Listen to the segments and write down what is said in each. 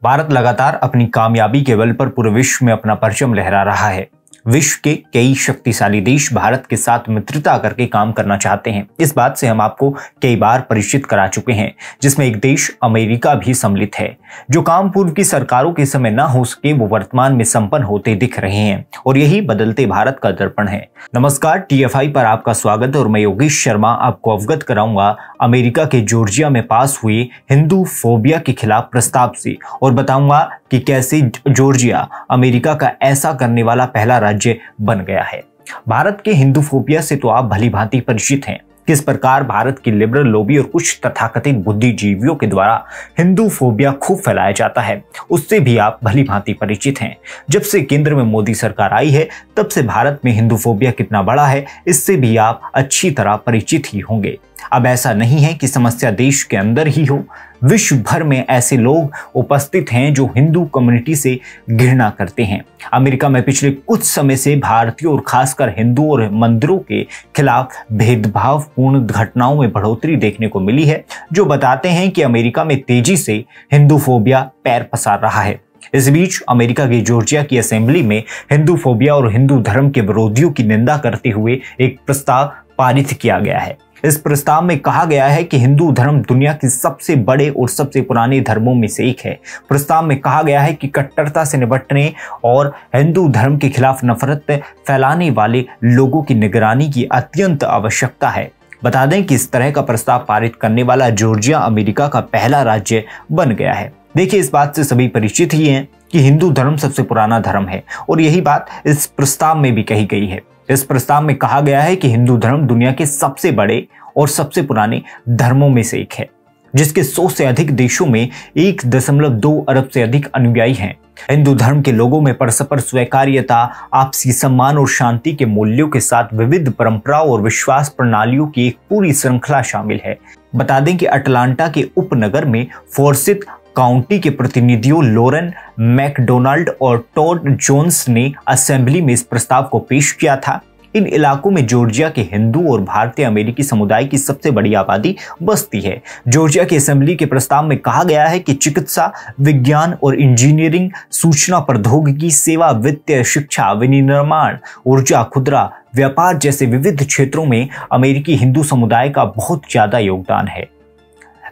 भारत लगातार अपनी कामयाबी के बल पर पूरे विश्व में अपना परचम लहरा रहा है। विश्व के कई शक्तिशाली देश भारत के साथ मित्रता करके काम करना चाहते हैं। इस बात से हम आपको कई बार परिचित करा चुके हैं, जिसमें एक देश अमेरिका भी सम्मिलित है। जो काम पूर्व की सरकारों के समय न हो सके वो वर्तमान में संपन्न होते दिख रहे हैं और यही बदलते भारत का दर्पण है। नमस्कार, TFI पर आपका स्वागत और मैं योगेश शर्मा आपको अवगत कराऊंगा अमेरिका के जॉर्जिया में पास हुए हिंदू फोबिया के खिलाफ प्रस्ताव से और बताऊंगा कि कैसे जॉर्जिया अमेरिका का ऐसा करने वाला पहला राज्य बन गया है। भारत के हिंदू फोबिया से तो आप भली भांति परिचित हैं। किस प्रकार भारत की लिबरल लॉबी और कुछ तथाकथित बुद्धिजीवियों के द्वारा हिंदू फोबिया खूब फैलाया जाता है, उससे भी आप भली भांति परिचित हैं। जब से केंद्र में मोदी सरकार आई है तब से भारत में हिंदू फोबिया कितना बड़ा है, इससे भी आप अच्छी तरह परिचित ही होंगे। अब ऐसा नहीं है कि समस्या देश के अंदर ही हो, विश्व भर में ऐसे लोग उपस्थित हैं जो हिंदू कम्युनिटी से घृणा करते हैं। अमेरिका में पिछले कुछ समय से भारतीयों और खासकर हिंदू और मंदिरों के खिलाफ भेदभावपूर्ण घटनाओं में बढ़ोतरी देखने को मिली है, जो बताते हैं कि अमेरिका में तेजी से हिंदू फोबिया पैर पसार रहा है। इस बीच अमेरिका की जॉर्जिया की असेंबली में हिंदू फोबिया और हिंदू धर्म के विरोधियों की निंदा करते हुए एक प्रस्ताव पारित किया गया है। इस प्रस्ताव में कहा गया है कि हिंदू धर्म दुनिया के सबसे बड़े और सबसे पुराने धर्मों में से एक है। प्रस्ताव में कहा गया है कि कट्टरता से निपटने और हिंदू धर्म के खिलाफ नफरत फैलाने वाले लोगों की निगरानी की अत्यंत आवश्यकता है। बता दें कि इस तरह का प्रस्ताव पारित करने वाला जॉर्जिया अमेरिका का पहला राज्य बन गया है। देखिए, इस बात से सभी परिचित ही हैं कि हिंदू धर्म सबसे पुराना धर्म है और यही बात इस प्रस्ताव में भी कही गई है। इस प्रस्ताव में कहा गया है कि हिंदू धर्म दुनिया के सबसे बड़े और सबसे पुराने धर्मों में से एक है, जिसके 100 से अधिक देशों में 1.2 अरब से अधिक अनुयायी हैं। हिंदू धर्म के लोगों में परस्पर स्वीकार्यता, आपसी सम्मान और शांति के मूल्यों के साथ विविध परंपराओं और विश्वास प्रणालियों की एक पूरी श्रृंखला शामिल है। बता दें कि अटलांटा के उपनगर में फोर्सिथ काउंटी के प्रतिनिधियों लोरेन मैकडोनाल्ड और टॉड जोन्स ने असेंबली में इस प्रस्ताव को पेश किया था। इन इलाकों में जॉर्जिया के हिंदू और भारतीय अमेरिकी समुदाय की सबसे बड़ी आबादी बसती है। जॉर्जिया की असेंबली के प्रस्ताव में कहा गया है कि चिकित्सा, विज्ञान और इंजीनियरिंग, सूचना प्रौद्योगिकी, सेवा, वित्त, शिक्षा, विनिर्माण, ऊर्जा, खुदरा व्यापार जैसे विविध क्षेत्रों में अमेरिकी हिंदू समुदाय का बहुत ज्यादा योगदान है।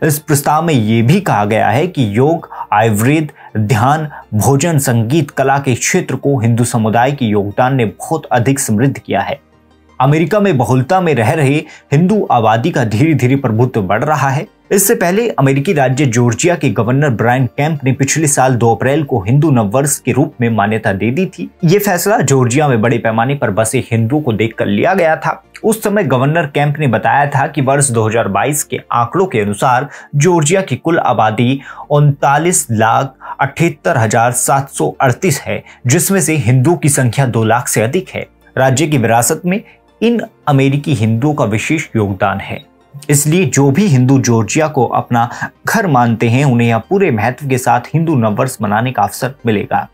इस प्रस्ताव में यह भी कहा गया है कि योग, आयुर्वेद, ध्यान, भोजन, संगीत, कला के क्षेत्र को हिंदू समुदाय के योगदान ने बहुत अधिक समृद्ध किया है। अमेरिका में बहुलता में रह रहे हिंदू आबादी का धीरे धीरे प्रभुत्व बढ़ रहा है। इससे पहले अमेरिकी राज्य जॉर्जिया के गवर्नर ब्रायन केम्प ने पिछले साल 2 अप्रैल को हिंदू नववर्ष के रूप में मान्यता दे दी थी। ये फैसला जॉर्जिया में बड़े पैमाने पर बसे हिंदुओं को देखकर लिया गया था। उस समय गवर्नर केम्प ने बताया था कि वर्ष 2022 के आंकड़ों के अनुसार जॉर्जिया की कुल आबादी 39,78,738 है, जिसमें से हिंदुओं की संख्या 2 लाख से अधिक है। राज्य की विरासत में इन अमेरिकी हिंदुओं का विशेष योगदान है, इसलिए जो भी हिंदू जॉर्जिया को अपना घर मानते हैं उन्हें यह पूरे महत्व के साथ हिंदू नववर्ष मनाने का अवसर मिलेगा।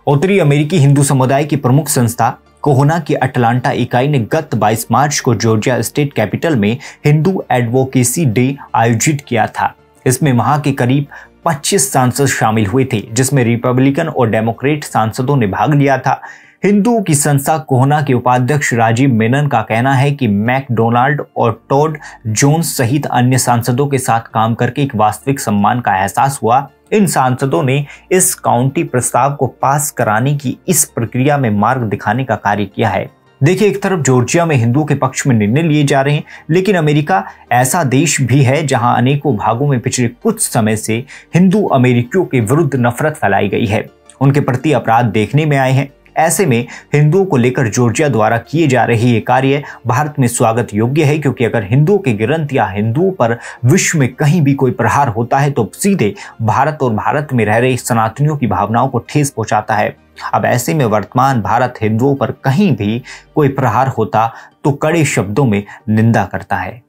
उत्तरी अमेरिकी हिंदू समुदाय की प्रमुख संस्था कोहोना की अटलांटा इकाई ने गत 22 मार्च को जॉर्जिया स्टेट कैपिटल में हिंदू एडवोकेसी डे आयोजित किया था। इसमें वहां के करीब 25 सांसद शामिल हुए थे, जिसमें रिपब्लिकन और डेमोक्रेट सांसदों ने भाग लिया था। हिंदुओं की संस्था कोहोना के उपाध्यक्ष राजीव मेनन का कहना है कि मैकडोनाल्ड और टॉड जोन्स सहित अन्य सांसदों के साथ काम करके एक वास्तविक सम्मान का एहसास हुआ। इन सांसदों ने इस काउंटी प्रस्ताव को पास कराने की इस प्रक्रिया में मार्ग दिखाने का कार्य किया है। देखिए, एक तरफ जॉर्जिया में हिंदुओं के पक्ष में निर्णय लिए जा रहे हैं, लेकिन अमेरिका ऐसा देश भी है जहां अनेकों भागों में पिछले कुछ समय से हिंदू अमेरिकियों के विरुद्ध नफरत फैलाई गई है, उनके प्रति अपराध देखने में आए हैं। ऐसे में हिंदुओं को लेकर जॉर्जिया द्वारा किए जा रहे ये कार्य भारत में स्वागत योग्य है, क्योंकि अगर हिंदुओं के गिरंत या हिंदुओं पर विश्व में कहीं भी कोई प्रहार होता है तो सीधे भारत और भारत में रह रहे सनातनियों की भावनाओं को ठेस पहुंचाता है। अब ऐसे में वर्तमान भारत हिंदुओं पर कहीं भी कोई प्रहार होता तो कड़े शब्दों में निंदा करता है।